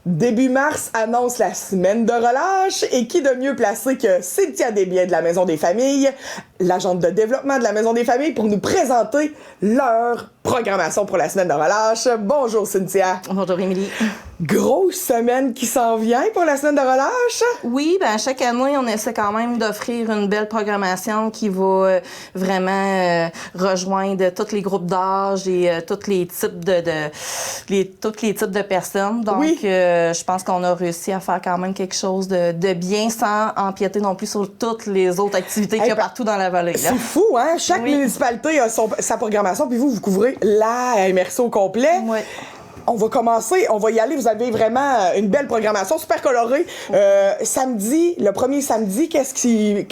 Début mars annonce la semaine de relâche et qui de mieux placé que Cynthia Desbiens de la Maison des Familles, l'agente de développement de la Maison des Familles, pour nous présenter leur programmation pour la semaine de relâche. Bonjour Cynthia. Bonjour Émilie. Grosse semaine qui s'en vient pour la semaine de relâche. Oui, ben chaque année, on essaie quand même d'offrir une belle programmation qui va vraiment rejoindre tous les groupes d'âge et tous les types de personnes. Donc, oui. Je pense qu'on a réussi à faire quand même quelque chose de bien sans empiéter non plus sur toutes les autres activités qu'il y a partout dans la vallée. C'est fou, hein? Chaque municipalité a sa programmation, puis vous couvrez la MRC au complet. Oui. On va commencer, on va y aller. Vous avez vraiment une belle programmation, super colorée. Samedi, le premier samedi,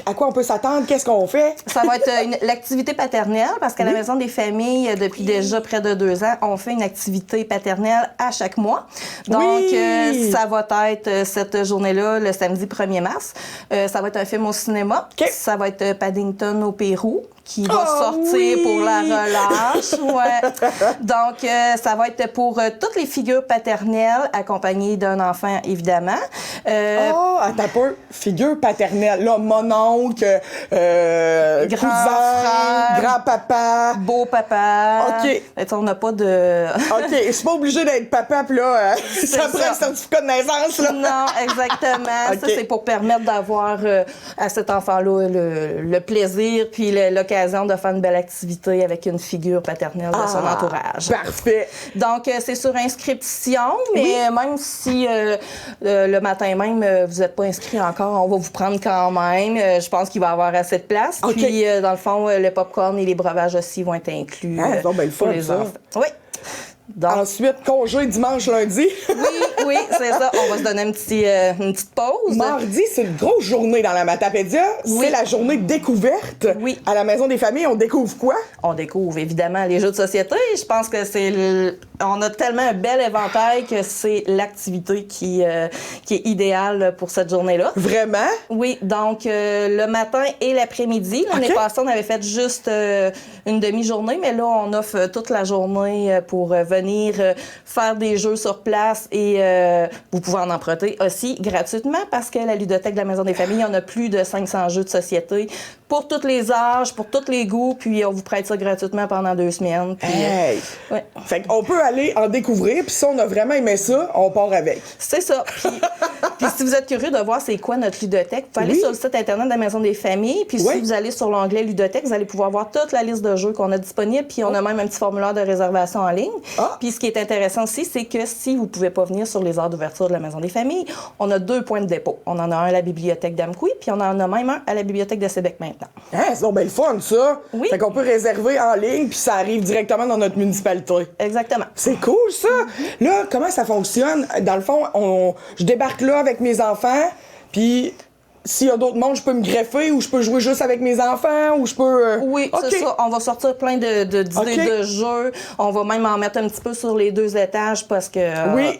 à quoi on peut s'attendre? Qu'est-ce qu'on fait? Ça va être l'activité paternelle, parce qu'à la Maison des Familles, depuis déjà près de 2 ans, on fait une activité paternelle à chaque mois. Donc, ça va être cette journée-là, le samedi 1er mars. Ça va être un film au cinéma. Okay. Ça va être Paddington au Pérou, qui va sortir pour la relâche. Ouais. Donc, ça va être pour toutes les figures paternelles, accompagnées d'un enfant, évidemment. Attends peu. Figure paternelle. Là, mon oncle, cousin, grand-papa. Beau-papa. OK. On n'a pas de... OK, je suis pas obligée d'être papa, puis là, ça prend le certificat de naissance, là. Non, exactement. Okay. Ça, c'est pour permettre d'avoir à cet enfant-là le plaisir puis l'occasion de faire une belle activité avec une figure paternelle de son entourage. Parfait. Donc, c'est sur inscription, mais même si le matin même, vous n'êtes pas inscrit encore, on va vous prendre quand même. Je pense qu'il va y avoir assez de place. Okay. Puis, dans le fond, le popcorn et les breuvages aussi vont être inclus pour les enfants. Oui. Donc, ensuite, congé dimanche, lundi. oui, c'est ça. On va se donner une petite pause. Mardi, c'est une grosse journée dans la Matapédia. Oui. C'est la journée découverte. Oui. À la Maison des Familles, on découvre quoi? On découvre évidemment les jeux de société. Je pense que on a tellement un bel éventail que c'est l'activité qui est idéale pour cette journée-là. Vraiment? Oui, donc le matin et l'après-midi. L'année passée, on avait fait juste une demi-journée, mais là, on offre toute la journée pour venir faire des jeux sur place et vous pouvez en emprunter aussi gratuitement parce que la ludothèque de la Maison des Familles, il y en a plus de 500 jeux de société pour tous les âges, pour tous les goûts, puis on vous prête ça gratuitement pendant 2 semaines. Puis, ouais. Fait qu'on peut aller en découvrir, puis si on a vraiment aimé ça, on part avec. C'est ça. Puis si vous êtes curieux de voir c'est quoi notre ludothèque, vous pouvez aller sur le site Internet de la Maison des Familles, puis si vous allez sur l'onglet ludothèque, vous allez pouvoir voir toute la liste de jeux qu'on a disponible, puis on a même un petit formulaire de réservation en ligne. Puis ce qui est intéressant aussi, c'est que si vous pouvez pas venir sur les heures d'ouverture de la Maison des Familles, on a 2 points de dépôt. On en a un à la bibliothèque d'Amqui, puis on en a même un à la bibliothèque de Sébec maintenant. C'est donc bien le fun, ça! Oui. Fait qu'on peut réserver en ligne, puis ça arrive directement dans notre municipalité. Exactement. C'est cool, ça! Là, comment ça fonctionne? Dans le fond, je débarque là avec mes enfants, puis... S'il y a d'autres mondes, je peux me greffer ou je peux jouer juste avec mes enfants ou je peux... Oui, c'est ça. On va sortir plein d'idées de jeux. On va même en mettre un petit peu sur les 2 étages parce que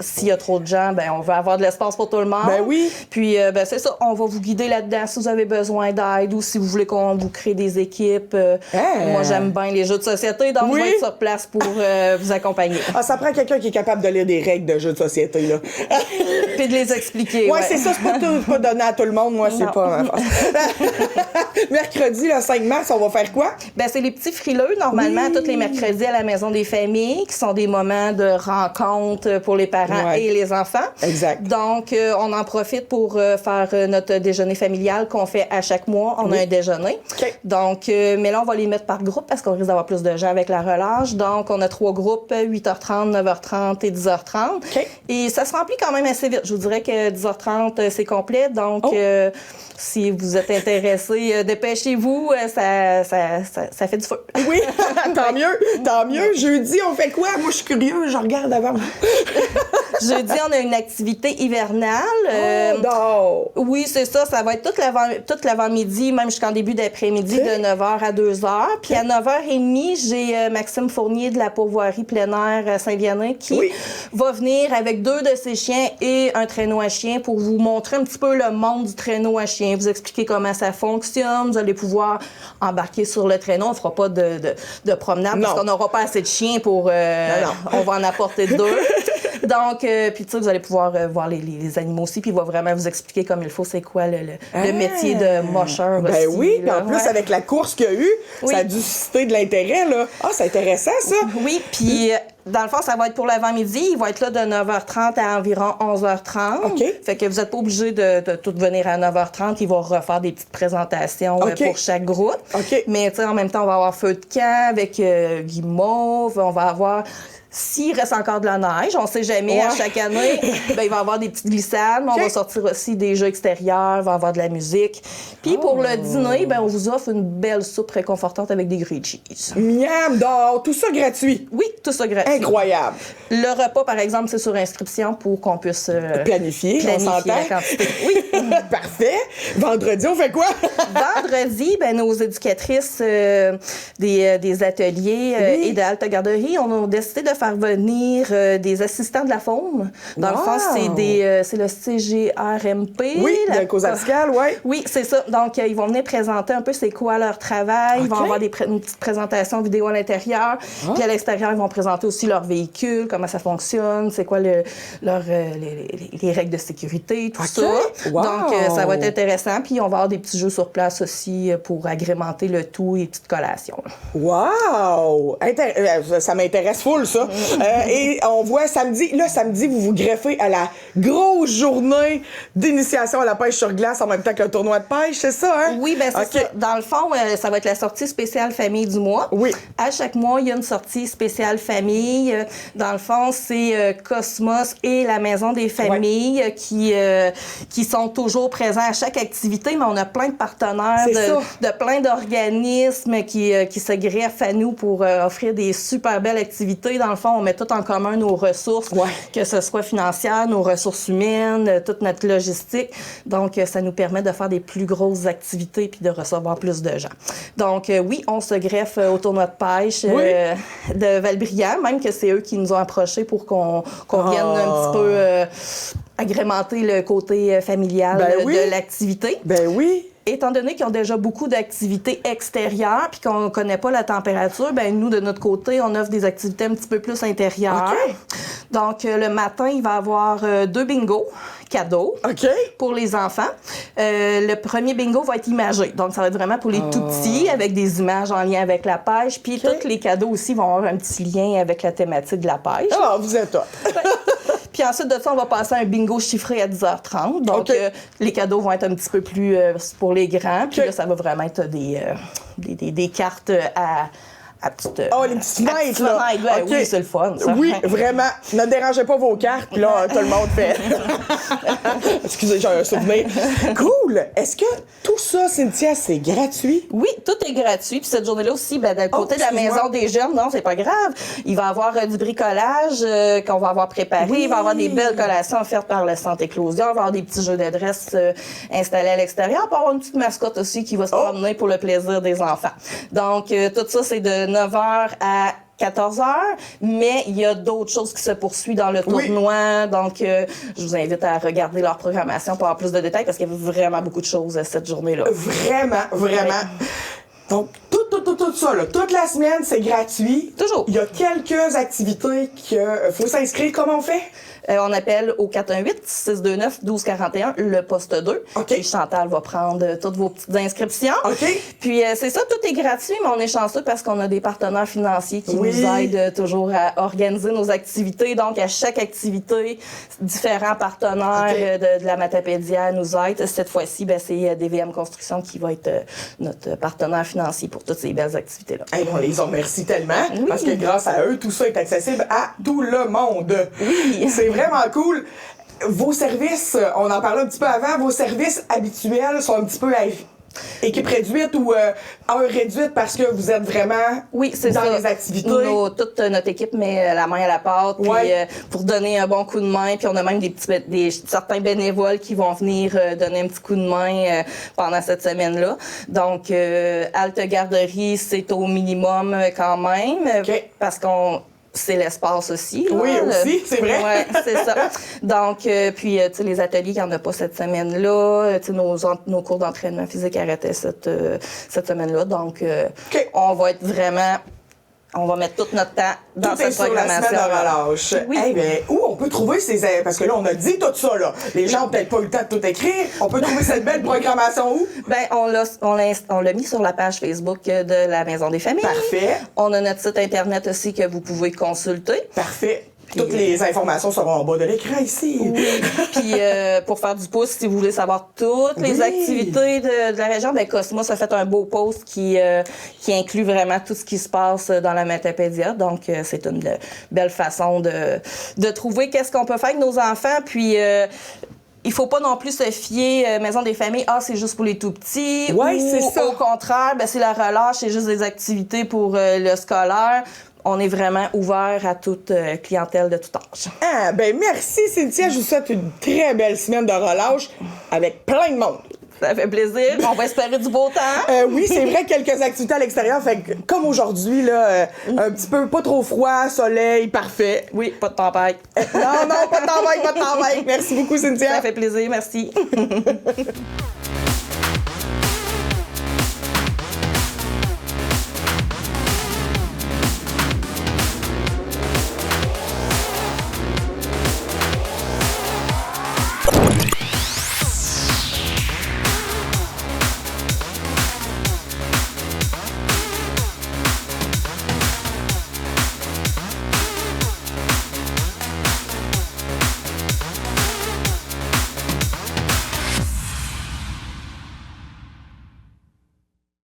s'il y a trop de gens, ben on va avoir de l'espace pour tout le monde. Ben oui. Puis, c'est ça. On va vous guider là-dedans si vous avez besoin d'aide ou si vous voulez qu'on vous crée des équipes. Moi, j'aime bien les jeux de société, donc je vais être sur place pour vous accompagner. Ça prend quelqu'un qui est capable de lire des règles de jeux de société, là. Puis de les expliquer. Ouais, c'est ça. C'est pas donné à tout le monde. Moi, c'est pas... Mercredi, le 5 mars, on va faire quoi? Ben, c'est les petits frileux, normalement, tous les mercredis à la Maison des Familles, qui sont des moments de rencontre pour les parents et les enfants. Exact. Donc, on en profite pour faire notre déjeuner familial qu'on fait à chaque mois. On a un déjeuner. Okay. Donc, mais là, on va les mettre par groupe parce qu'on risque d'avoir plus de gens avec la relâche. Donc, on a 3 groupes, 8h30, 9h30 et 10h30. Okay. Et ça se remplit quand même assez vite. Je vous dirais que 10h30, c'est complet. Donc, si vous êtes intéressé, dépêchez-vous, ça fait du feu. Oui, tant mieux. Jeudi, on fait quoi? Moi, je suis curieux, je regarde avant. Jeudi, on a une activité hivernale. Non! Oui, c'est ça. Ça va être toute l'avant-midi, même jusqu'en début d'après-midi, de 9h à 2h. Puis à 9h30, j'ai Maxime Fournier de la pourvoirie plein air Saint-Vianin qui va venir avec 2 de ses chiens et un traîneau à chien pour vous montrer un petit peu le monde du traîneau à chien, vous expliquer comment ça fonctionne. Vous allez pouvoir embarquer sur le traîneau. On ne fera pas de promenade parce qu'on n'aura pas assez de chiens pour... on va en apporter 2. Donc, puis tu sais, vous allez pouvoir voir les animaux aussi, puis il va vraiment vous expliquer comme il faut c'est quoi le métier de mocheur ben aussi. oui, puis en là. plus, avec la course qu'il y a eu, ça a dû susciter de l'intérêt, là. Ah, c'est intéressant, ça! Oui, puis dans le fond, ça va être pour l'avant-midi. Il va être là de 9h30 à environ 11h30. OK. Fait que vous n'êtes pas obligé de tout venir à 9h30. Il va refaire des petites présentations pour chaque groupe. OK. Mais tu sais, en même temps, on va avoir feu de camp avec guimauve. On va avoir... S'il reste encore de la neige, on ne sait jamais, à chaque année, ben, il va y avoir des petites glissades, mais on va sortir aussi des jeux extérieurs, il va y avoir de la musique. Puis pour le dîner, ben, on vous offre une belle soupe réconfortante avec des grilled cheese. Miam, d'or, tout ça gratuit. Oui, tout ça gratuit. Incroyable. Le repas, par exemple, c'est sur inscription pour qu'on puisse planifier on s'entend. la quantité. Oui. Parfait. Vendredi, on fait quoi? Vendredi, ben, nos éducatrices des ateliers et de halte garderie, on a décidé de faire venir des assistants de la faune. Dans le fond, c'est le CGRMP. Oui, de cause radicale, oui. Oui, c'est ça. Donc, ils vont venir présenter un peu c'est quoi leur travail. Ils vont avoir une petite présentation vidéo à l'intérieur. Puis à l'extérieur, ils vont présenter aussi leur véhicule, comment ça fonctionne, c'est quoi les règles de sécurité, tout ça. Wow. Donc, ça va être intéressant. Puis on va avoir des petits jeux sur place aussi pour agrémenter le tout et des petites collations. Wow! Ça m'intéresse full, ça. Et on voit samedi, vous vous greffez à la grosse journée d'initiation à la pêche sur glace en même temps qu'un tournoi de pêche, c'est ça, hein? Oui, bien c'est ça. Dans le fond, ça va être la sortie spéciale famille du mois. Oui. À chaque mois, il y a une sortie spéciale famille. Dans le fond, c'est Cosmos et la Maison des familles qui sont toujours présents à chaque activité, mais on a plein de partenaires, de plein d'organismes qui se greffent à nous pour offrir des super belles activités. Dans le fond, on met tout en commun nos ressources, que ce soit financières, nos ressources humaines, toute notre logistique. Donc, ça nous permet de faire des plus grosses activités puis de recevoir plus de gens. Donc, oui, on se greffe au tournoi de pêche de Valbriand, même que c'est eux qui nous ont approchés pour qu'on vienne un petit peu agrémenter le côté familial de l'activité. Ben oui. Étant donné qu'ils ont déjà beaucoup d'activités extérieures puis qu'on ne connaît pas la température, ben nous, de notre côté, on offre des activités un petit peu plus intérieures. Okay. Donc, le matin, il va y avoir 2 bingos cadeaux pour les enfants. Le premier bingo va être imagé. Donc, ça va être vraiment pour les tout-petits, avec des images en lien avec la pêche. Puis, tous les cadeaux aussi vont avoir un petit lien avec la thématique de la pêche. Ah, vous êtes top! Puis ensuite de ça, on va passer à un bingo chiffré à 10h30. Donc, les cadeaux vont être un petit peu plus pour les grands. Puis là, ça va vraiment être des cartes à petite... les petites fenêtres, là! Oui, c'est le fun, ça. Oui, vraiment. Ne dérangez pas vos cartes, puis là, tout le monde fait... Excusez, j'ai un souvenir. Cool! Est-ce que tout ça, Cynthia, c'est gratuit? Oui, tout est gratuit. Puis cette journée-là aussi, d'un côté de la Maison des Jeunes, non, c'est pas grave. Il va y avoir du bricolage qu'on va avoir préparé. Il va y avoir des belles collations offertes par le Centre Éclosion. Il va y avoir des petits jeux d'adresse installés à l'extérieur. Il va y avoir une petite mascotte aussi qui va se promener pour le plaisir des enfants. Donc, tout ça, c'est de 9h à 14h, mais il y a d'autres choses qui se poursuivent dans le tournoi. Donc, je vous invite à regarder leur programmation pour avoir plus de détails parce qu'il y a vraiment beaucoup de choses cette journée-là. Vraiment, vraiment. Donc, tout ça, là, toute la semaine, c'est gratuit. Toujours. Il y a quelques activités qu'il faut s'inscrire. Comment on fait? On appelle au 418-629-1241, le poste 2. Et Chantal va prendre toutes vos petites inscriptions. Puis c'est ça, tout est gratuit, mais on est chanceux parce qu'on a des partenaires financiers qui nous aident toujours à organiser nos activités. Donc, à chaque activité, différents partenaires de la Matapédia nous aident. Cette fois-ci, c'est DVM Construction qui va être notre partenaire financier pour toutes ces belles activités-là. Hey, on les remercie tellement parce que grâce à eux, tout ça est accessible à tout le monde. Oui. C'est vraiment cool. Vos services, on en parlait un petit peu avant, vos services habituels sont un petit peu équipe réduite ou heure réduite parce que vous êtes vraiment dans les activités. Toute notre équipe met la main à la pâte puis, pour donner un bon coup de main. Puis on a même certains bénévoles qui vont venir donner un petit coup de main pendant cette semaine-là. Donc, halte garderie, c'est au minimum quand même parce qu'on... C'est l'espace aussi. Là, aussi, c'est vrai. Oui, c'est ça. Donc, puis, tu sais, les ateliers, il n'y en a pas cette semaine-là. Tu sais, nos cours d'entraînement physique arrêtaient cette semaine-là. Donc, on va être vraiment On va mettre tout notre temps dans Tout est cette sur la semaine programmation. de relâche. Oui. Eh bien, où on peut trouver ces... Parce que là, on a dit tout ça, là. Les gens n'ont peut-être pas eu le temps de tout écrire. On peut trouver cette belle programmation où? Ben, on l'a mis sur la page Facebook de la Maison des Familles. Parfait. On a notre site Internet aussi que vous pouvez consulter. Parfait. Toutes les informations seront en bas de l'écran ici. Oui. Puis pour faire du pouce, si vous voulez savoir toutes les activités de la région, ben Cosmos a fait un beau post qui inclut vraiment tout ce qui se passe dans la Matapédia. Donc c'est une belle façon de trouver qu'est-ce qu'on peut faire avec nos enfants. Puis il faut pas non plus se fier Maison des Familles, c'est juste pour les tout petits. Oui, ou c'est ça. Au contraire, ben c'est la relâche, c'est juste des activités pour le scolaire. On est vraiment ouvert à toute clientèle de tout âge. Ah, ben merci Cynthia. Je vous souhaite une très belle semaine de relâche avec plein de monde. Ça fait plaisir. On va espérer du beau temps. Oui, c'est vrai, quelques activités à l'extérieur. Fait que, comme aujourd'hui, là, un petit peu pas trop froid, soleil, parfait. Oui, pas de tempête. Non, pas de tempête, pas de tempête. Merci beaucoup, Cynthia. Ça fait plaisir, merci.